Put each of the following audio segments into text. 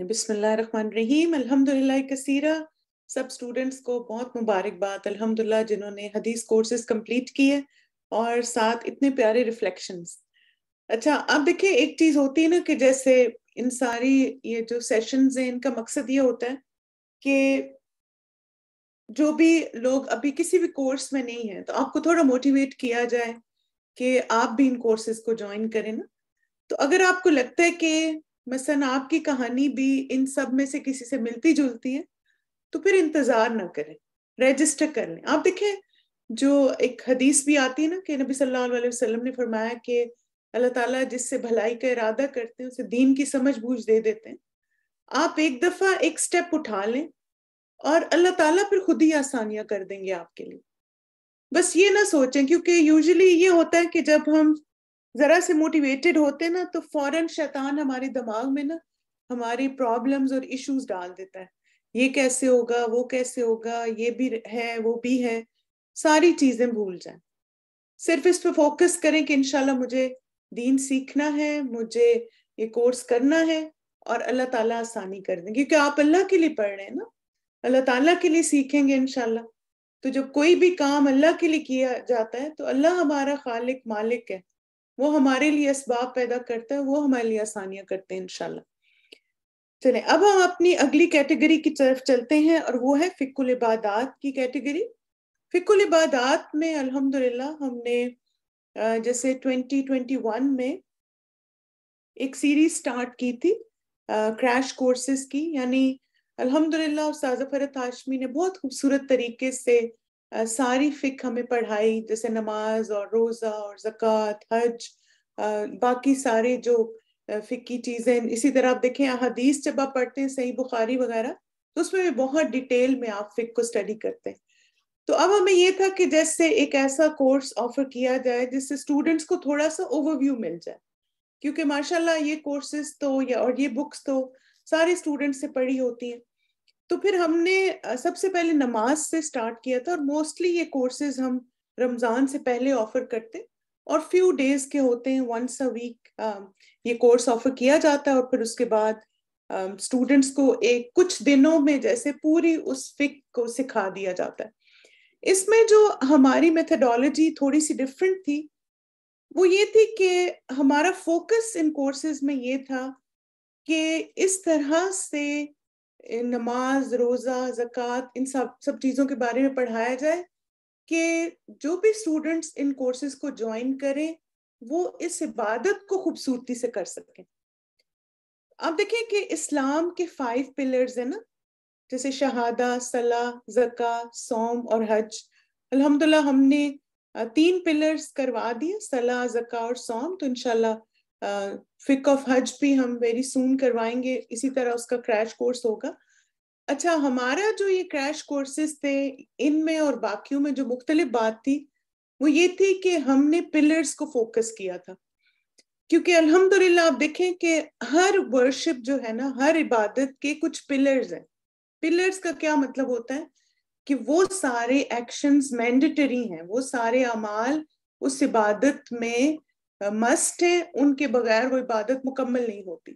بسم اللہ الرحمن الرحیم الحمدللہ کثیرہ. سب اسٹوڈنٹس کو بہت مبارکباد الحمدللہ جنہوں نے حدیث کورسز کمپلیٹ کیے اور ساتھ اتنے پیارے ریفلیکشنز. اچھا اب دیکھیں ایک چیز ہوتی ہے نا کہ جیسے ان ساری یہ جو سیشنز ہیں ان کا مقصد یہ ہوتا ہے کہ جو بھی لوگ ابھی کسی بھی کورس میں نہیں ہیں تو آپ کو تھوڑا موٹیویٹ کیا جائے کہ آپ بھی ان کورسز کو جوائن کریں نا. تو اگر آپ کو لگتا ہے کہ مثلا آپ کی کہانی بھی ان سب میں سے کسی سے ملتی جلتی ہے تو پھر انتظار نہ کریں, رجسٹر کر لیں. آپ دیکھیں جو ایک حدیث بھی آتی ہے نا کہ نبی صلی اللہ علیہ وسلم نے فرمایا کہ اللہ تعالیٰ جس سے بھلائی کا ارادہ کرتے ہیں اسے دین کی سمجھ بوجھ دے دیتے ہیں. آپ ایک دفعہ ایک سٹیپ اٹھا لیں اور اللہ تعالیٰ پھر خود ہی آسانیاں کر دیں گے آپ کے لیے. بس یہ نہ سوچیں, کیونکہ یوزلی یہ ہوتا ہے کہ جب ہم ذرا سے موٹیویٹڈ ہوتے نا تو فوراً شیطان ہمارے دماغ میں نا ہماری پرابلمز اور ایشوز ڈال دیتا ہے. یہ کیسے ہوگا, وہ کیسے ہوگا, یہ بھی ہے وہ بھی ہے, ساری چیزیں بھول جائیں. صرف اس پہ فوکس کریں کہ انشاءاللہ مجھے دین سیکھنا ہے, مجھے یہ کورس کرنا ہے اور اللہ تعالیٰ آسانی کر دیں, کیونکہ آپ اللہ کے لیے پڑھ رہے ہیں نا, اللہ تعالیٰ کے لیے سیکھیں گے انشاءاللہ. تو جب کوئی بھی کام اللہ کے لیے کیا جاتا ہے تو اللہ ہمارا خالق مالک ہے, وہ ہمارے لیے اسباب پیدا کرتا ہے, وہ ہمارے لیے آسانیاں کرتے ہیں انشاءاللہ. چلیں اب ہم اپنی اگلی کیٹیگری کی طرف چلتے ہیں اور وہ ہے فقہ العبادات کی کیٹیگری. فقہ العبادات میں الحمدللہ ہم نے جیسے 2021 میں ایک سیریز سٹارٹ کی تھی کریش کورسز کی, یعنی الحمدللہ استاذہ فرحت ہاشمی نے بہت خوبصورت طریقے سے ساری فقہ ہمیں پڑھائی, جیسے نماز اور روزہ اور زکوٰۃ, حج, باقی سارے جو فقہی چیزیں. اسی طرح آپ دیکھیں احادیث جب آپ پڑھتے ہیں صحیح بخاری وغیرہ تو اس میں بھی بہت ڈیٹیل میں آپ فقہ کو اسٹڈی کرتے ہیں. تو اب ہمیں یہ تھا کہ جیسے ایک ایسا کورس آفر کیا جائے جس سے اسٹوڈنٹس کو تھوڑا سا اوور ویو مل جائے, کیونکہ ماشاءاللہ یہ کورسز تو اور یہ بکس تو سارے اسٹوڈنٹ سے پڑھی ہوتی ہیں. تو پھر ہم نے سب سے پہلے نماز سے سٹارٹ کیا تھا, اور موسٹلی یہ کورسز ہم رمضان سے پہلے آفر کرتے اور فیو ڈیز کے ہوتے ہیں, ونس اے ویک یہ کورس آفر کیا جاتا ہے, اور پھر اس کے بعد اسٹوڈنٹس کو ایک کچھ دنوں میں جیسے پوری اس فقہ کو سکھا دیا جاتا ہے. اس میں جو ہماری میتھڈالوجی تھوڑی سی ڈفرینٹ تھی وہ یہ تھی کہ ہمارا فوکس ان کورسز میں یہ تھا کہ اس طرح سے نماز, روزہ, زکوٰۃ, ان سب چیزوں کے بارے میں پڑھایا جائے کہ جو بھی اسٹوڈنٹس ان کورسز کو جوائن کریں وہ اس عبادت کو خوبصورتی سے کر سکیں. آپ دیکھیں کہ اسلام کے 5 پلرز ہیں نا, جیسے شہادہ, صلاح, زکوٰۃ, صوم اور حج. الحمدللہ ہم نے 3 پلرز کروا دیے, صلاح, زکوٰۃ اور صوم. تو انشاءاللہ فقہ آف حج بھی ہم ویری سون کروائیں گے, اسی طرح اس کا کریش کورس ہوگا. اچھا ہمارا جو یہ کریش کورسز تھے ان میں اور باقیوں میں جو مختلف بات تھی وہ یہ تھی کہ ہم نے پلرز کو فوکس کیا تھا, کیونکہ الحمدللہ آپ دیکھیں کہ ہر ورشپ جو ہے نا, ہر عبادت کے کچھ پلرز ہیں. پلرز کا کیا مطلب ہوتا ہے کہ وہ سارے ایکشنز مینڈیٹری ہیں, وہ سارے اعمال اس عبادت میں مسٹ ہیں, ان کے بغیر وہ عبادت مکمل نہیں ہوتی.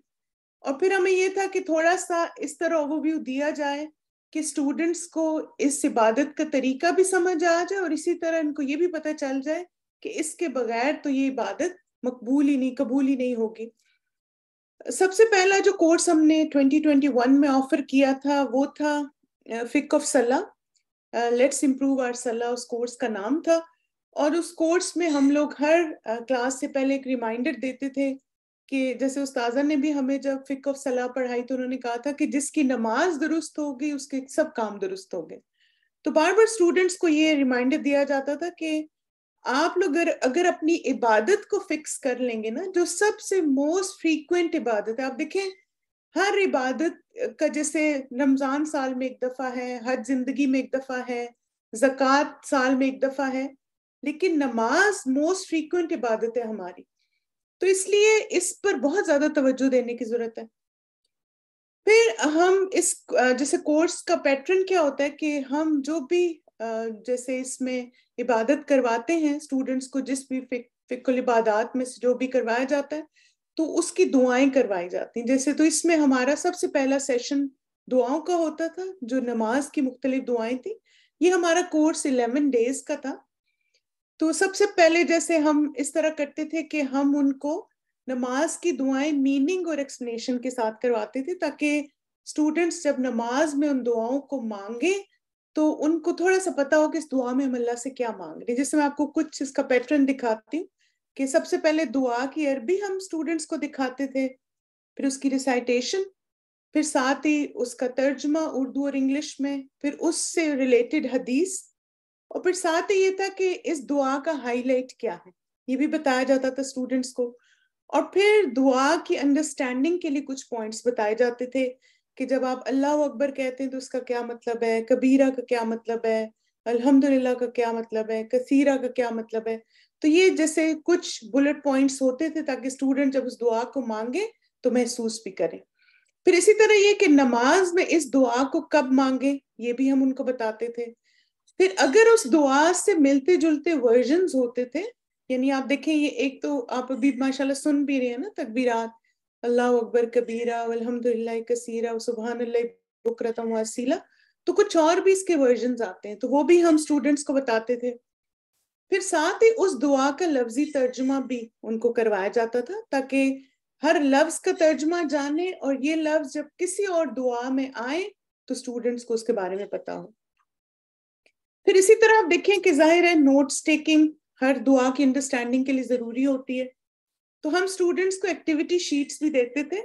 اور پھر ہمیں یہ تھا کہ تھوڑا سا اس طرح اوور ویو دیا جائے کہ اسٹوڈنٹس کو اس عبادت کا طریقہ بھی سمجھ آ جائے, اور اسی طرح ان کو یہ بھی پتہ چل جائے کہ اس کے بغیر تو یہ عبادت مقبول ہی نہیں, قبول ہی نہیں ہوگی. سب سے پہلا جو کورس ہم نے 2021 میں آفر کیا تھا وہ تھا فقہ آف صلاح, لیٹس امپروو آور صلاح اس کورس کا نام تھا. اور اس کورس میں ہم لوگ ہر کلاس سے پہلے ایک ریمائنڈر دیتے تھے کہ جیسے استاذہ نے بھی ہمیں جب فقہ آف صلاح پڑھائی تو انہوں نے کہا تھا کہ جس کی نماز درست ہوگی اس کے سب کام درست ہو گئے. تو بار بار اسٹوڈنٹس کو یہ ریمائنڈر دیا جاتا تھا کہ آپ لوگ اگر اپنی عبادت کو فکس کر لیں گے نا, جو سب سے موسٹ فریکوینٹ عبادت ہے, آپ دیکھیں ہر عبادت کا جیسے رمضان سال میں ایک دفعہ ہے, حج زندگی میں ایک دفعہ ہے, زکوٰۃ سال میں ایک دفعہ ہے, لیکن نماز موسٹ فریکوینٹ عبادت ہے ہماری. تو اس لیے اس پر بہت زیادہ توجہ دینے کی ضرورت ہے. پھر ہم اس جیسے کورس کا پیٹرن کیا ہوتا ہے کہ ہم جو بھی جیسے اس میں عبادت کرواتے ہیں اسٹوڈنٹس کو, جس بھی فقہ العبادات میں سے جو بھی کروایا جاتا ہے, تو اس کی دعائیں کروائی جاتی ہیں. جیسے تو اس میں ہمارا سب سے پہلا سیشن دعاؤں کا ہوتا تھا, جو نماز کی مختلف دعائیں تھیں. یہ ہمارا کورس 11 days کا تھا. تو سب سے پہلے جیسے ہم اس طرح کرتے تھے کہ ہم ان کو نماز کی دعائیں میننگ اور ایکسپلینیشن کے ساتھ کرواتے تھے, تاکہ اسٹوڈنٹس جب نماز میں ان دعاؤں کو مانگے تو ان کو تھوڑا سا پتا ہو کہ اس دعا میں ہم اللہ سے کیا مانگ رہے ہیں. جیسے میں آپ کو کچھ اس کا پیٹرن دکھاتی ہوں کہ سب سے پہلے دعا کی عربی ہم اسٹوڈنٹس کو دکھاتے تھے, پھر اس کی ریسائٹیشن, پھر ساتھ ہی اس کا ترجمہ اردو اور انگلش میں, پھر اس سے ریلیٹڈ حدیث, اور پھر ساتھ ہی یہ تھا کہ اس دعا کا ہائی لائٹ کیا ہے یہ بھی بتایا جاتا تھا اسٹوڈنٹس کو. اور پھر دعا کی انڈرسٹینڈنگ کے لیے کچھ پوائنٹس بتائے جاتے تھے کہ جب آپ اللہ اکبر کہتے ہیں تو اس کا کیا مطلب ہے, کبیرہ کا کیا مطلب ہے, الحمدللہ کا کیا مطلب ہے, کثیرہ کا کیا مطلب ہے. تو یہ جیسے کچھ بلٹ پوائنٹس ہوتے تھے تاکہ اسٹوڈنٹ جب اس دعا کو مانگے تو محسوس بھی کریں. پھر اسی طرح یہ کہ نماز میں اس دعا کو کب مانگے یہ بھی ہم ان کو بتاتے تھے. پھر اگر اس دعا سے ملتے جلتے ورژنز ہوتے تھے, یعنی آپ دیکھیں یہ ایک تو آپ ابھی ماشاءاللہ سن بھی رہے ہیں نا تکبیرات, اللہ اکبر کبیرہ والحمدللہ کثیرہ وسبحان اللہ بکرۃ واصیلا, تو کچھ اور بھی اس کے ورژنز آتے ہیں تو وہ بھی ہم اسٹوڈنٹس کو بتاتے تھے. پھر ساتھ ہی اس دعا کا لفظی ترجمہ بھی ان کو کروایا جاتا تھا تاکہ ہر لفظ کا ترجمہ جانے, اور یہ لفظ جب کسی اور دعا میں آئے تو اسٹوڈنٹس کو اس کے بارے میں پتا ہو. پھر اسی طرح آپ دیکھیں کہ ظاہر ہے نوٹس ٹیکنگ ہر دعا کی انڈرسٹینڈنگ کے لیے ضروری ہوتی ہے, تو ہم اسٹوڈنٹس کو ایکٹیویٹی شیٹس بھی دیتے تھے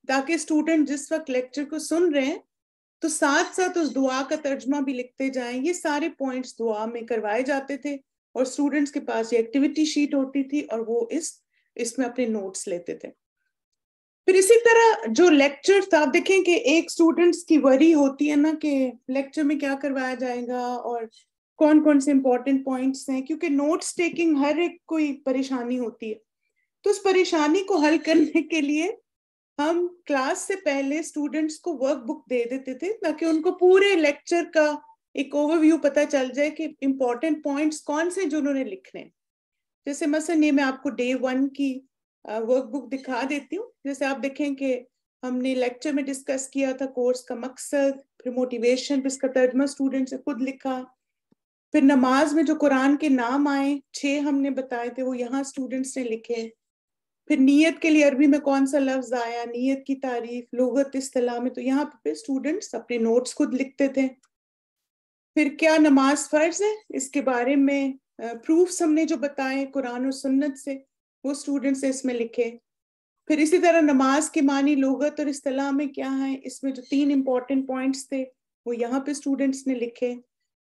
تاکہ اسٹوڈنٹ جس وقت لیکچر کو سن رہے ہیں تو ساتھ ساتھ اس دعا کا ترجمہ بھی لکھتے جائیں. یہ سارے پوائنٹس دعا میں کروائے جاتے تھے اور اسٹوڈنٹس کے پاس یہ ایکٹیویٹی شیٹ ہوتی تھی اور وہ اس میں اپنے نوٹس لیتے تھے. پھر اسی طرح جو لیکچر تھا, آپ دیکھیں کہ ایک اسٹوڈنٹس کی وری ہوتی ہے نا کہ لیکچر میں کیا کروایا جائے گا اور کون کون سے امپورٹنٹ پوائنٹس ہیں, کیونکہ نوٹس ٹیکنگ ہر ایک کوئی پریشانی ہوتی ہے. تو اس پریشانی کو حل کرنے کے لیے ہم کلاس سے پہلے اسٹوڈنٹس کو ورک بک دے دیتے تھے تاکہ ان کو پورے لیکچر کا ایک اوور ویو پتہ چل جائے کہ امپورٹنٹ پوائنٹس کون سے جو انہوں نے لکھنے. جیسے مثلا یہ میں آپ کو Day 1 کی ورک بک دکھا دیتی ہوں. جیسے آپ دیکھیں کہ ہم نے لیکچر میں ڈسکس کیا تھا کورس کا مقصد, پھر موٹیویشن, پھر اس کا ترجمہ اسٹوڈنٹ سے خود لکھا. پھر نماز میں جو قرآن کے نام آئے 6 ہم نے بتائے تھے وہ یہاں اسٹوڈنٹس نے لکھے. پھر نیت کے لیے عربی میں کون سا لفظ آیا, نیت کی تعریف, لغت, اصطلاح میں, تو یہاں پہ اسٹوڈنٹس اپنے نوٹس خود لکھتے تھے. پھر کیا نماز فرض ہے اس کے بارے میں پروفس ہم نے جو بتائے قرآن اور سنت سے وہ اسٹوڈنٹس اس میں لکھے. پھر اسی طرح نماز کے معنی لغت اور اصطلاح میں کیا ہیں, اس میں جو 3 امپورٹنٹ پوائنٹس تھے وہ یہاں پہ اسٹوڈنٹس نے لکھے.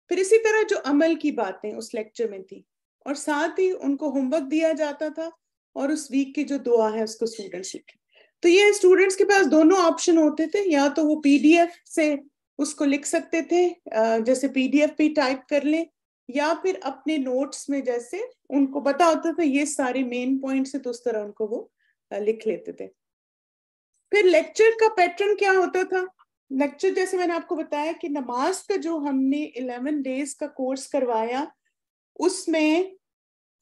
پھر اسی طرح جو عمل کی باتیں اس لیکچر میں تھی, اور ساتھ ہی ان کو ہوم ورک دیا جاتا تھا اور اس ویک کی جو دعا ہے اس کو اسٹوڈنٹس لکھے. تو یہ اسٹوڈنٹس کے پاس دونوں آپشن ہوتے تھے, یا تو وہ PDF سے اس کو لکھ سکتے تھے, جیسے PDF پہ ٹائپ کر لیں, یا پھر اپنے نوٹس میں جیسے ان کو پتا ہوتا تھا یہ سارے مین پوائنٹس ہیں تو اس طرح ان کو وہ لکھ لیتے تھے. پھر لیکچر کا پیٹرن کیا ہوتا تھا. لیکچر جیسے میں نے آپ کو بتایا کہ نماز کا جو ہم نے 11 days کا کورس کروایا اس میں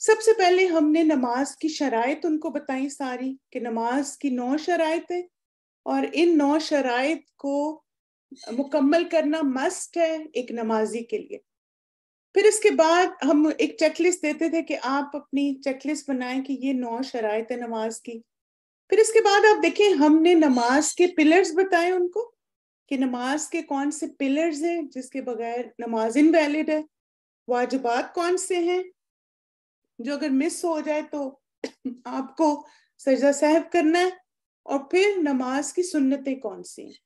سب سے پہلے ہم نے نماز کی شرائط ان کو بتائی ساری, کہ نماز کی 9 شرائط ہیں اور ان 9 شرائط کو مکمل کرنا مسٹ ہے ایک نمازی کے لیے. پھر اس کے بعد ہم ایک چیک لسٹ دیتے تھے کہ آپ اپنی چیک لسٹ بنائیں کہ یہ 9 شرائط ہیں نماز کی. پھر اس کے بعد آپ دیکھیں ہم نے نماز کے پلرز بتائے ان کو کہ نماز کے کون سے پلرز ہیں جس کے بغیر نماز انویلڈ ہے, واجبات کون سے ہیں جو اگر مس ہو جائے تو آپ کو سجدہ سہو کرنا ہے, اور پھر نماز کی سنتیں کون سی ہیں.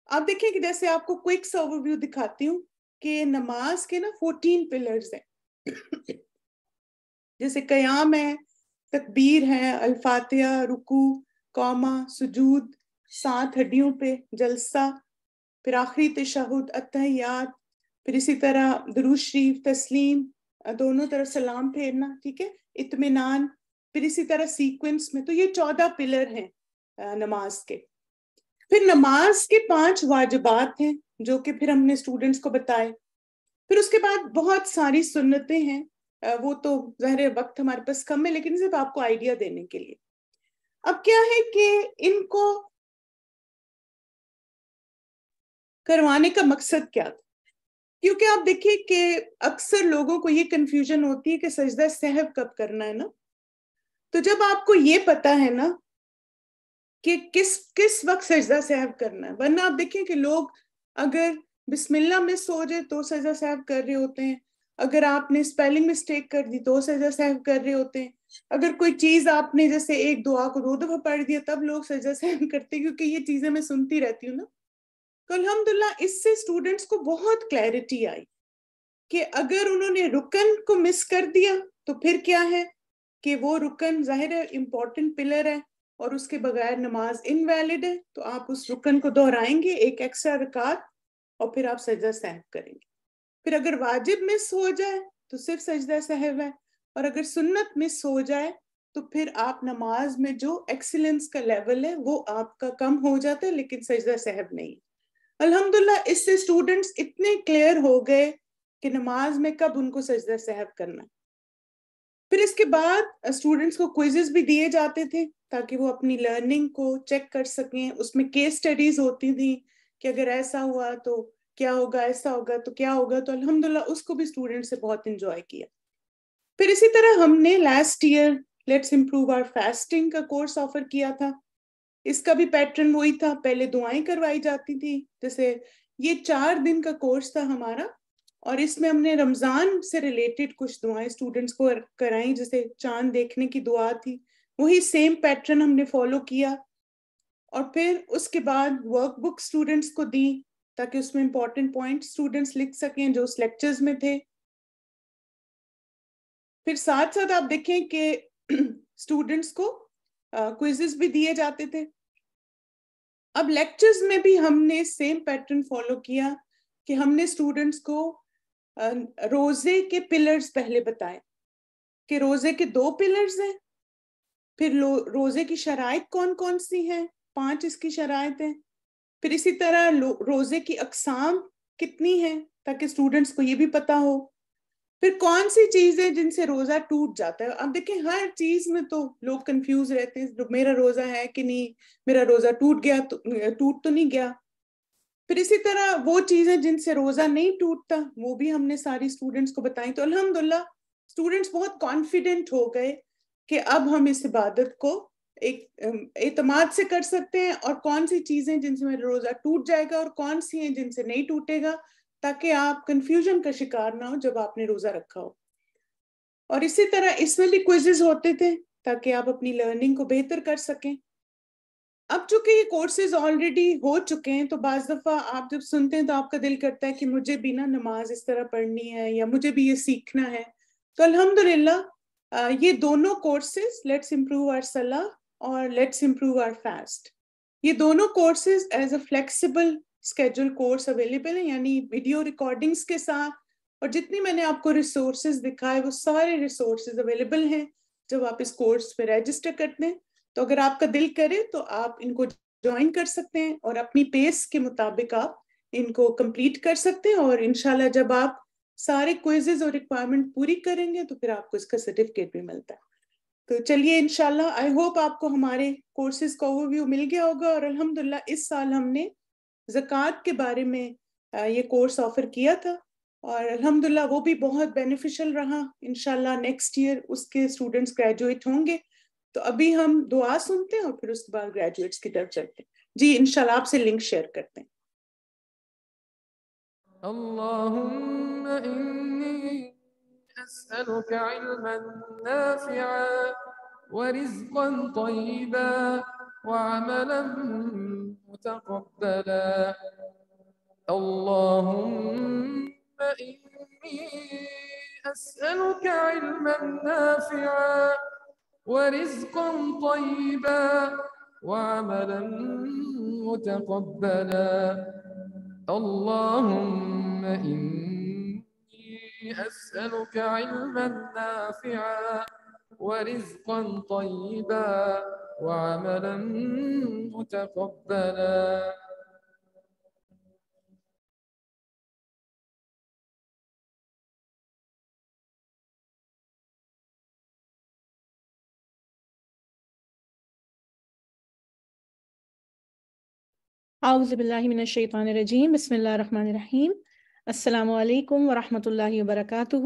آپ دیکھیں کہ جیسے آپ کو کوئک سا اوور ویو دکھاتی ہوں کہ نماز کے 14 پلرز ہیں, جیسے قیام ہے, تکبیر ہے, الفاتحہ, رکوع, قومہ, سجود, 7 ہڈیوں پہ جلسہ, پھر آخری تشہد, اتحیات, پھر اسی طرح درود شریف, تسلیم, دونوں طرف سلام پھیرنا, ٹھیک ہے, اطمینان, پھر اسی طرح سیکوینس میں. تو یہ 14 پلر ہیں نماز کے. پھر نماز کے 5 واجبات ہیں جو کہ پھر ہم نے اسٹوڈنٹس کو بتائے. پھر اس کے بعد بہت ساری سنتیں ہیں, وہ تو ظاہر وقت ہمارے پاس کم ہے لیکن صرف آپ کو آئیڈیا دینے کے لیے. اب کیا ہے کہ ان کو کروانے کا مقصد کیا تھا؟ کیونکہ آپ دیکھیں کہ اکثر لوگوں کو یہ کنفیوژن ہوتی ہے کہ سجدہ سہو کب کرنا ہے نا، تو جب آپ کو یہ پتا ہے نا کہ کس وقت سجدہ سہو کرنا ہے، ورنہ آپ دیکھیں کہ لوگ اگر بسم اللہ میں سو جائے تو سجدہ سہو کر رہے ہوتے ہیں، اگر آپ نے اسپیلنگ مسٹیک کر دی تو سجدہ سہو کر رہے ہوتے ہیں، اگر کوئی چیز آپ نے جیسے ایک دعا کو 2 دفعہ پڑھ دیا تب لوگ سجدہ سہو کرتے، کیونکہ یہ چیزیں میں سنتی رہتی ہوں نا. تو الحمدللہ اس سے اسٹوڈنٹس کو بہت کلیئرٹی آئی کہ اگر انہوں نے رکن کو مس کر دیا تو پھر کیا ہے کہ وہ رکن ظاہر ہے امپورٹنٹ پلر ہے اور اس کے بغیر نماز انویلڈ ہے، تو آپ اس رکن کو دہرائیں گے ایک ایکسٹرا رکعت اور پھر آپ سجدہ سہو کریں گے. پھر اگر واجب مس ہو جائے تو صرف سجدہ سہو ہے، اور اگر سنت مس ہو جائے تو پھر آپ نماز میں جو ایکسیلنس کا لیول ہے وہ آپ کا کم ہو جاتا ہے، لیکن سجدہ سہو نہیں. الحمدللہ اس سے اسٹوڈنٹس اتنے کلیئر ہو گئے کہ نماز میں کب ان کو سجدہ سہو کرنا. پھر اس کے بعد اسٹوڈنٹس کو کوئزز بھی دیے جاتے تھے تاکہ وہ اپنی لرننگ کو چیک کر سکیں. اس میں کیس اسٹڈیز ہوتی تھیں کہ اگر ایسا ہوا تو کیا ہوگا، ایسا ہوگا تو کیا ہوگا. تو الحمدللہ اس کو بھی اسٹوڈنٹ سے بہت انجوائے کیا. پھر اسی طرح ہم نے last year let's improve our fasting کا کورس آفر کیا تھا. اس کا بھی پیٹرن وہی تھا، پہلے دعائیں کروائی جاتی تھی، جیسے یہ 4 دن کا کورس تھا ہمارا، اور اس میں ہم نے رمضان سے ریلیٹڈ کچھ دعائیں اسٹوڈنٹس کو کرائیں، جیسے چاند دیکھنے کی دعا تھی، وہی سیم پیٹرن ہم نے فالو کیا. اور پھر اس کے بعد ورک بک اسٹوڈنٹس کو دی تاکہ اس میں امپورٹنٹ پوائنٹ اسٹوڈنٹس لکھ سکیں جو اس لیکچرز میں تھے. پھر ساتھ ساتھ آپ دیکھیں کہ اسٹوڈنٹس کو کوئزز بھی دیے جاتے تھے. اب لیکچرز میں بھی ہم نے سیم پیٹرن فالو کیا کہ ہم نے اسٹوڈنٹس کو روزے کے پلرز پہلے بتائے کہ روزے کے 2 پلرز ہیں، پھر روزے کی شرائط کون کون سی ہیں، 5 اس کی شرائط ہیں. پھر اسی طرح روزے کی اقسام کتنی ہیں تاکہ اسٹوڈنٹس کو یہ بھی پتا ہو. پھر کون سی چیزیں جن سے روزہ ٹوٹ جاتا ہے. اب دیکھیں ہر چیز میں تو لوگ کنفیوز رہتے ہیں، میرا روزہ ہے کہ نہیں، میرا روزہ ٹوٹ گیا تو ٹوٹ تو نہیں گیا. پھر اسی طرح وہ چیزیں جن سے روزہ نہیں ٹوٹتا وہ بھی ہم نے ساری اسٹوڈنٹس کو بتائیں. تو الحمدللہ اسٹوڈنٹس بہت کانفیڈنٹ ہو گئے کہ اب ہم اس عبادت کو ایک اعتماد سے کر سکتے ہیں، اور کون سی چیزیں جن سے میرا روزہ ٹوٹ جائے گا اور کون سی ہیں جن سے نہیں ٹوٹے گا، تاکہ آپ کنفیوژن کا شکار نہ ہو جب آپ نے روزہ رکھا ہو. اور اسی طرح اس میں بھی کوئزز ہوتے تھے تاکہ آپ اپنی لرننگ کو بہتر کر سکیں. اب چونکہ یہ کورسز آلریڈی ہو چکے ہیں تو بعض دفعہ آپ جب سنتے ہیں تو آپ کا دل کرتا ہے کہ مجھے بھی نا نماز اس طرح پڑھنی ہے یا مجھے بھی یہ سیکھنا ہے. تو الحمدللہ یہ دونوں کورسز لیٹس امپروو آور صلاح اور لیٹس امپروو آور فاسٹ، یہ دونوں courses as a flexible schedule course available ہیں، یعنی ویڈیو ریکارڈنگس کے ساتھ. اور جتنی میں نے آپ کو ریسورسز دکھائے وہ سارے ریسورسز اویلیبل ہیں جب آپ اس کورس پہ رجسٹر کرتے ہیں. تو اگر آپ کا دل کرے تو آپ ان کو جوائن کر سکتے ہیں اور اپنی پیس کے مطابق آپ ان کو کمپلیٹ کر سکتے ہیں. اور انشاءاللہ جب آپ سارے کوئزز اور ریکوائرمنٹ پوری کریں گے تو پھر آپ کو اس کا سرٹیفکیٹ بھی ملتا ہے. تو چلیے انشاءاللہ آئی ہوپ آپ کو ہمارے کورسز کا اوور ویو مل گیا ہوگا. اور الحمدللہ اس سال ہم نے زکوٰۃ کے بارے میں یہ کورس آفر کیا تھا اور الحمدللہ وہ بھی بہت بینیفیشل رہا. انشاءاللہ نیکسٹ ایئر اس کے اسٹوڈنٹس گریجویٹ ہوں گے. تو ابھی ہم دعا سنتے ہیں اور پھر اس کے بعد گریجویٹس کی طرف چلتے ہیں. جی انشاءاللہ آپ سے لنک شیئر کرتے ہیں. اللهم إني أسألك علما نافعا ورزقا طيبا وعملا متقبلا. اللهم إني أسألك علما نافعا ورزقا طيبا وعملا متقبلا. اللهم إني أسألك علما نافعا ورزقا طيبا وعملا متقبلا. اعوذ باللہ من الشیطان الرجیم، بسم اللہ الرحمن الرحیم، السلام علیکم ورحمۃ اللہ وبرکاتہ۔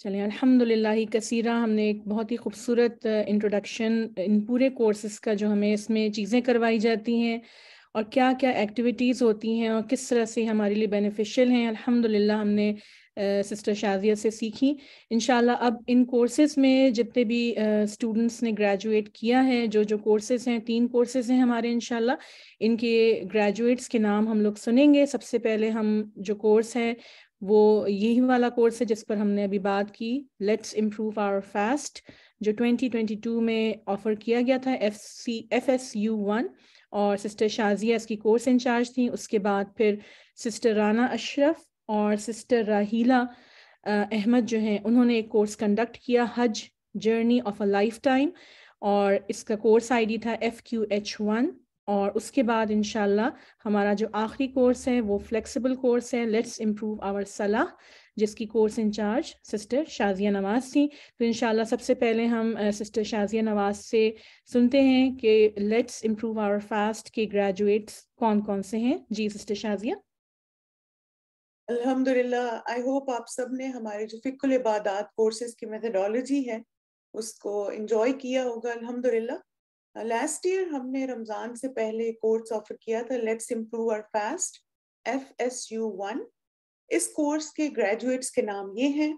چلیں الحمدللہ کثیرہ، ہم نے ایک بہت ہی خوبصورت انٹروڈکشن ان پورے کورسز کا جو ہمیں اس میں چیزیں کروائی جاتی ہیں اور کیا کیا ایکٹیویٹیز ہوتی ہیں اور کس طرح سے ہمارے لیے بینیفیشیل ہیں، الحمدللہ ہم نے سسٹر شازیہ سے سیکھی۔ انشاءاللہ اب ان کورسز میں جتنے بھی اسٹوڈنٹس نے گریجویٹ کیا ہے، جو کورسز ہیں، 3 کورسز ہیں ہمارے انشاءاللہ، ان کے گریجویٹس کے نام ہم لوگ سنیں گے۔ سب سے پہلے ہم جو کورس ہے وہ یہی والا کورس ہے جس پر ہم نے ابھی بات کی، لیٹس امپروو آور فاسٹ، جو 2022 میں آفر کیا گیا تھا FSU1، اور سسٹر شازیہ اس کی کورس انچارج تھیں۔ اس کے بعد پھر سسٹر رانا اشرف اور سسٹر راہیلہ احمد جو ہیں انہوں نے ایک کورس کنڈکٹ کیا، حج journey of a lifetime, اور اس کا کورس ID تھا FQH1۔ اور اس کے بعد انشاءاللہ ہمارا جو آخری کورس ہے وہ فلیکسیبل کورس ہے، لیٹس امپروو آور صلاح، جس کی کورس انچارج سسٹر شازیہ نواز تھیں۔ تو انشاءاللہ سب سے پہلے ہم سسٹر شازیہ نواز سے سنتے ہیں کہ لیٹس امپروو آور فاسٹ کے گریجویٹس کون کون سے ہیں۔ جی سسٹر شازیہ۔ الحمدللہ، آئی ہوپ آپ سب نے ہمارے جو فقہ العبادات کورسز کی میتھڈالوجی ہے اس کو انجوائے کیا ہوگا۔ الحمدللہ لاسٹ ایئر ہم نے رمضان سے پہلے کورس آفر کیا تھا، let's improve our fast FSU1۔ اس کورس کے گریجویٹس کے نام یہ ہیں: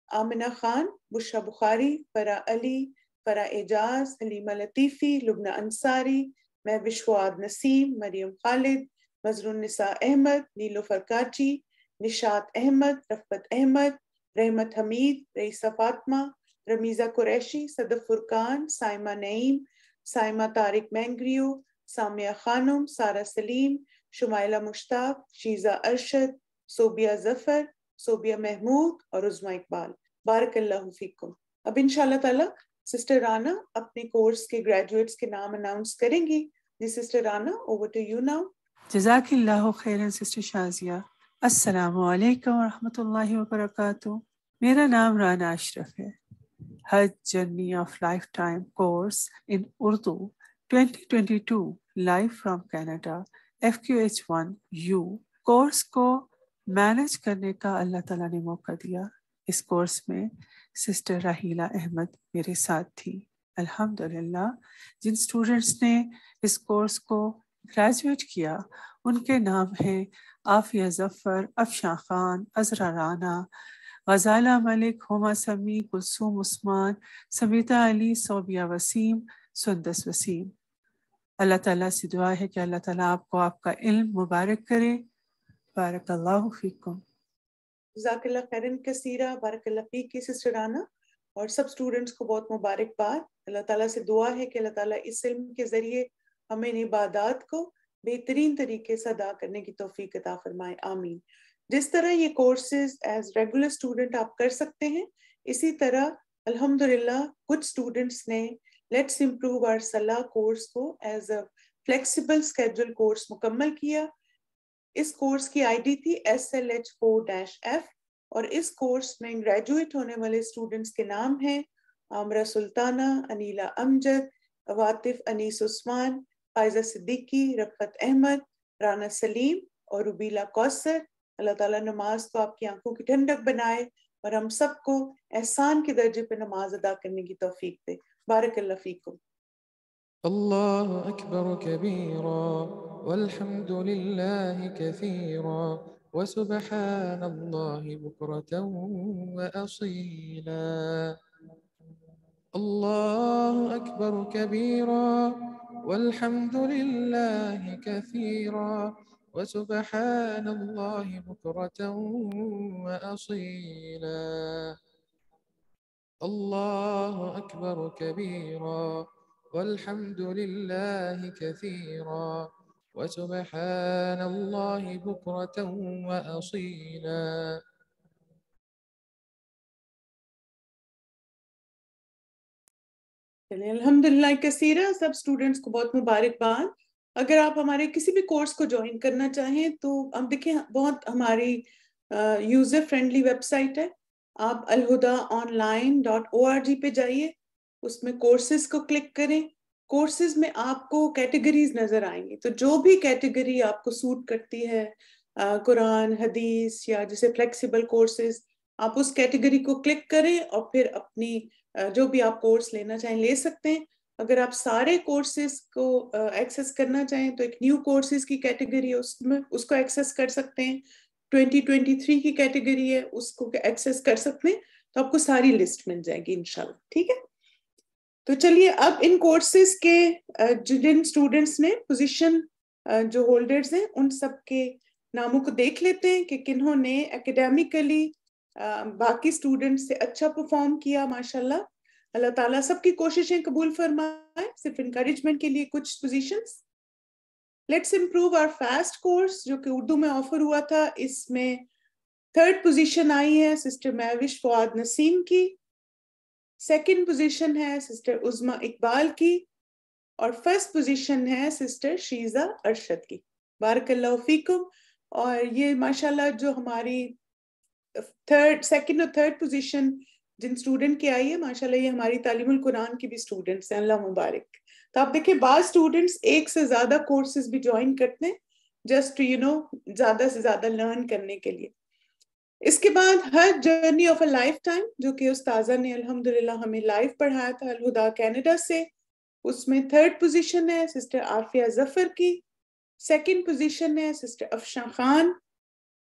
آمنہ خان، بشرا بخاری، فرح علی، فرح اعجاز، حلیمہ لطیفی، لبنہ انصاری، مہوش فؤاد نسیم، مریم خالد، مظہر نساء احمد، نیلوفر کاچی، نشاط احمد، رفعت احمد، رحمت حمید، رئیسہ فاطمہ، رمیزہ قریشی، صدف فرقان، سائمہ نعیم، سائمہ طارق مینگریو، سامیہ خانم، سارہ سلیم، شمائلہ مشتاق، شیزہ ارشد، صوبیہ ظفر، صوبیہ محمود اور عظمیٰ اقبال۔ بارک اللہ فیکم۔ اب انشاءاللہ تعالی سسٹر رانا اپنے کورس کے گریجویٹس کے نام اناؤنس کریں گی۔ جی sister Rana, over to you now. جزاک اللہ خیرن سسٹر شازیہ۔ السلام علیکم ورحمۃ اللہ وبرکاتہ۔ میرا نام رانا اشرف ہے۔ حج journey of lifetime course in Urdu 2022 life from Canada FQH1U course کو مینج کرنے کا اللہ تعالیٰ نے موقع دیا۔ اس کورس میں سسٹر راہیلہ احمد میرے ساتھ تھی۔ الحمدللہ جن اسٹوڈنٹس نے اس کورس کو گریجویٹ کیا ان کے نام ہیں عافیہ ظفر، افشاں خان، عذرا رانا، غزالہ ملک، ہما سمی، کلثوم عثمان، سمیتا علی، صوبیہ وسیم، سندس وسیم۔ اللہ تعالیٰ سے دعا ہے کہ اللہ تعالیٰ آپ کو آپ کا علم مبارک کرے۔ بارک اللہ فیکم۔ جزاک اللہ خیرن کثیرہ، بارک اللہ فیک کی سسٹر رانا، اور سب اسٹوڈنٹس کو بہت مبارکباد۔ اللہ تعالیٰ سے دعا ہے کہ اللہ تعالیٰ اس علم کے ذریعے ہمیں ان عبادات کو بہترین طریقے سے ادا کرنے کی توفیق عطا فرمائے، آمین۔ جس طرح یہ کورسز ایز ریگولر اسٹوڈنٹ آپ کر سکتے ہیں، اسی طرح الحمدللہ کچھ اسٹوڈنٹس نے لیٹس امپروو آور صلاح کورس کو as a flexible schedule course مکمل کیا۔ اس کورس کی ID تھی SLH4-F، اور اس کورس میں گریجویٹ ہونے والے اسٹوڈنٹس کے نام ہیں عامرہ سلطانہ، انیلہ امجد، عواطف انیس عثمان، فائزہ صدیقی، رفعت احمد، رانا سلیم اور ربیلہ کوثر۔ اللہ تعالیٰ نماز کو آپ کی آنکھوں کی ٹھنڈک بنائے اور ہم سب کو احسان کے درجے پہ نماز ادا کرنے کی توفیق دے۔ بارک اللہ فیکم۔ الله أكبر كبيرا والحمد لله كثيرا وسبحان الله بكرة وأصيلا. الله أكبر كبيرا والحمد لله كثيرا وسبحان الله بكرة وأصيلا. الله أكبر كبيرا والحمد لله كثيرا وسبحان الله بكرة وأصيلا. الحمدللہ کثیرہ، سب اسٹوڈنٹس کو بہت مبارکباد۔ اگر آپ ہمارے کسی بھی کورس کو جوائن کرنا چاہیں تو اب دیکھیں بہت ہماری یوزر فرینڈلی ویب سائٹ ہے۔ آپ alhudaonline.org پہ جائیے، اس میں کورسز کو کلک کریں، کورسز میں آپ کو کیٹیگریز نظر آئیں گی. تو جو بھی کیٹیگری آپ کو سوٹ کرتی ہے, قرآن, حدیث یا جیسے فلیکسیبل کورسز, آپ اس کیٹیگری کو کلک کریں اور پھر اپنی جو بھی آپ کورس لینا چاہیں لے سکتے ہیں. اگر آپ سارے کورسز کو ایکسیس کرنا چاہیں تو ایک نیو کورسز کی کیٹیگری ہے, اس میں اس کو ایکسیس کر سکتے ہیں. 2023 کی کیٹیگری ہے, اس کو ایکسیس کر سکتے ہیں. تو آپ کو ساری لسٹ مل جائے گی انشاءاللہ. ٹھیک ہے, تو چلیے اب ان کورسز کے جن اسٹوڈنٹس نے پوزیشن جو ہولڈرز ہیں ان سب کے ناموں کو دیکھ لیتے ہیں کہ کنہوں نے اکیڈیمکلی باقی اسٹوڈنٹ سے اچھا پرفارم کیا. ماشاءاللہ, اللہ تعالیٰ سب کی کوششیں قبول فرمائے. صرف انکریجمنٹ کے لیے کچھ positions. Let's improve our fast course جو کہ اردو میں آفر ہوا تھا, اس میں 3rd پوزیشن آئی ہے سسٹر مہوش فؤاد نسیم کی. 2nd پوزیشن ہے سسٹر عظمیٰ اقبال کی, اور 1st پوزیشن ہے سسٹر شیزہ ارشد کی. بارک اللہ فیکم. اور یہ ماشاءاللہ جو ہماری 2nd اور 3rd پوزیشن جن اسٹوڈنٹ کی آئی ہے, ماشاءاللہ یہ ہماری تعلیم القرآن کی بھی اسٹوڈنٹس ہیں. اللہ مبارک. تو آپ دیکھیں بعض اسٹوڈنٹس ایک سے زیادہ کورسز بھی جوائن کرتے ہیں جسٹ زیادہ سے زیادہ لرن کرنے کے لیے. اس کے بعد ہر journey of a lifetime جو کہ استاذہ نے الحمدللہ ہمیں لائیو پڑھایا تھا الہدا کینیڈا سے, اس میں 3rd پوزیشن ہے سسٹر عافیہ ظفر کی. 2nd پوزیشن ہے سسٹر افشاں خان,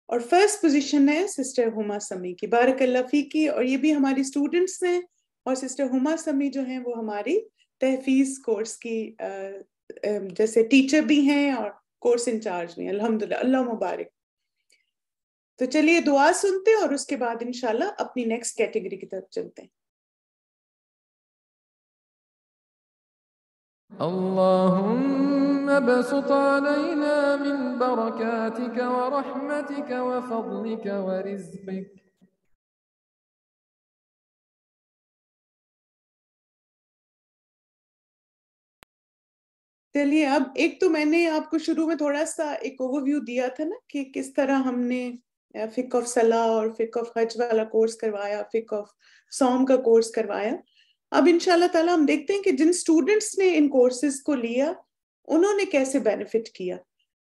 اور 1st پوزیشن ہے سسٹر ہما سمی کی. بارک اللہ فیکی. اور یہ بھی ہماری اسٹوڈنٹس ہیں, اور سسٹر ہما سمی جو ہیں وہ ہماری تحفیظ کورس کی جیسے ٹیچر بھی ہیں اور کورس انچارج بھی ہیں الحمدللہ. اللہ مبارک. تو چلیے دعا سنتے ہیں اور اس کے بعد انشاءاللہ اپنی نیکسٹ کیٹیگری کی طرف چلتے ہیں. اللهم ابسط علينا من بركاتك ورحمتك وفضلك ورزقك. چلیے اب ایک تو میں نے آپ کو شروع میں تھوڑا سا ایک اوور ویو دیا تھا نا کہ کس طرح ہم نے فقہ آف صلاح اور فقہ آف حج والا کورس کروایا, فقہ آف صوم کا کورس کروایا. اب انشاءاللہ تعالیٰ ہم دیکھتے ہیں کہ جن اسٹوڈنٹس نے ان کورسز کو لیا انہوں نے کیسے بینیفٹ کیا.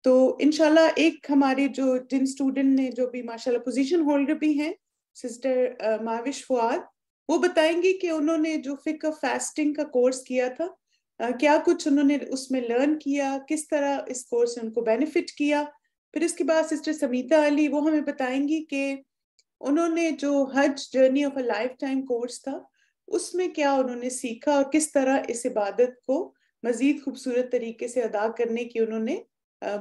تو انشاءاللہ ایک ہمارے جن اسٹوڈنٹ نے جو بھی ماشاءاللہ پوزیشن ہولڈر بھی ہیں سسٹر مہوش فؤاد, وہ بتائیں گی کہ انہوں نے جو فقہ فاسٹنگ کا کورس کیا تھا کیا کچھ انہوں نے اس میں لرن کیا, کس طرح اس کورس نے ان کو بینیفٹ کیا. پھر اس کے بعد سسٹر سمیتا علی وہ ہمیں بتائیں گی کہ انہوں نے جو حج journey of a lifetime course تھا اس میں کیا انہوں نے سیکھا اور کس طرح اس عبادت کو مزید خوبصورت طریقے سے ادا کرنے کی انہوں نے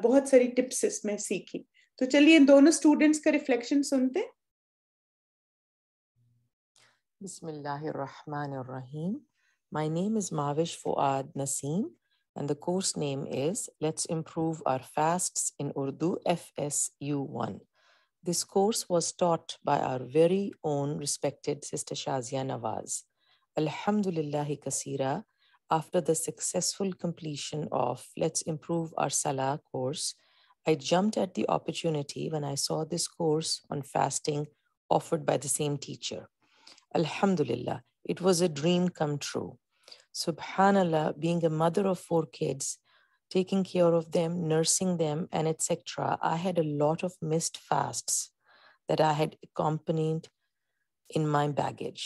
بہت ساری ٹپس اس میں سیکھی. تو چلیے ان دونوں اسٹوڈنٹس کا ریفلیکشن سنتے ہیں. بسم اللہ الرحمن الرحیم. My name is Mavish Fuad Naseem, and the course name is Let's Improve Our Fasts in Urdu FSU1. This course was taught by our very own respected Sister Shazia Nawaz. Alhamdulillahi Kaseera, after the successful completion of Let's Improve Our Salah course, I jumped at the opportunity when I saw this course on fasting offered by the same teacher. Alhamdulillah, it was a dream come true. Subhanallah, being a mother of 4 kids, taking care of them, nursing them, and etc., I had a lot of missed fasts that I had accompanied in my baggage.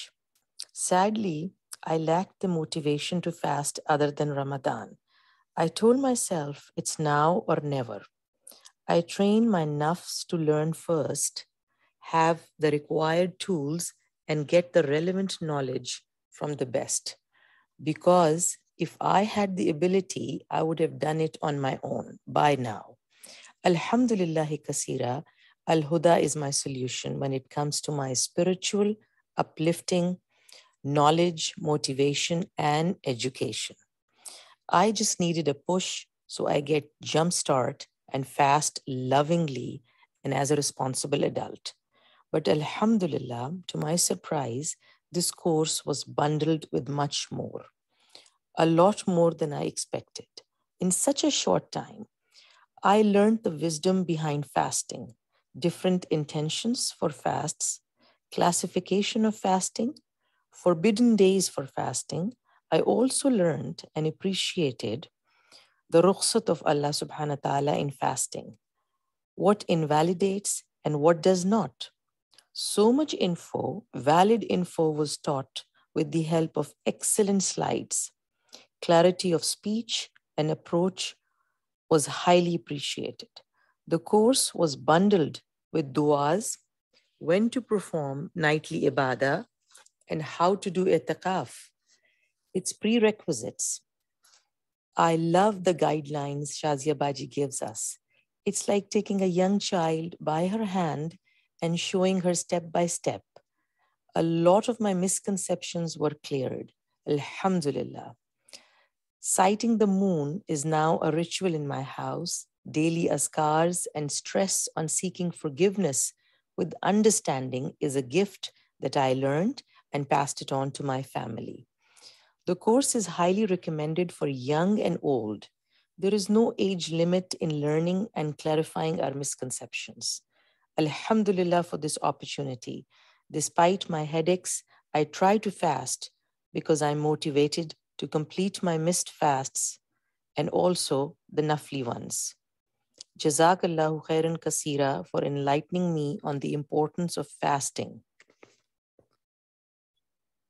Sadly, I lacked the motivation to fast other than Ramadan. I told myself it's now or never. I trained my nafs to learn first, have the required tools, and get the relevant knowledge from the best. Because if I had the ability, I would have done it on my own by now. Alhamdulillahi Kaseera, Al-Huda is my solution when it comes to my spiritual, uplifting, knowledge, motivation, and education. I just needed a push, so I get jump start and fast lovingly and as a responsible adult. But alhamdulillah, to my surprise, this course was bundled with much more, a lot more than I expected. In such a short time, I learned the wisdom behind fasting, different intentions for fasts, classification of fasting, forbidden days for fasting, I also learned and appreciated the rukhsat of Allah subhanahu wa ta'ala in fasting, what invalidates and what does not. So much info, valid info, was taught with the help of excellent slides. Clarity of speech and approach was highly appreciated. The course was bundled with du'as, when to perform nightly ibadah, and how to do i'tikaf, its prerequisites. I love the guidelines Shazia Baji gives us. It's like taking a young child by her hand and showing her step by step. A lot of my misconceptions were cleared. Alhamdulillah. Sighting the moon is now a ritual in my house. Daily azkars and stress on seeking forgiveness with understanding is a gift that I learned and passed it on to my family. The course is highly recommended for young and old. There is no age limit in learning and clarifying our misconceptions. Alhamdulillah for this opportunity. Despite my headaches, I try to fast because I'm motivated to complete my missed fasts and also the nafli ones. Jazakallahu khairan kasira for enlightening me on the importance of fasting.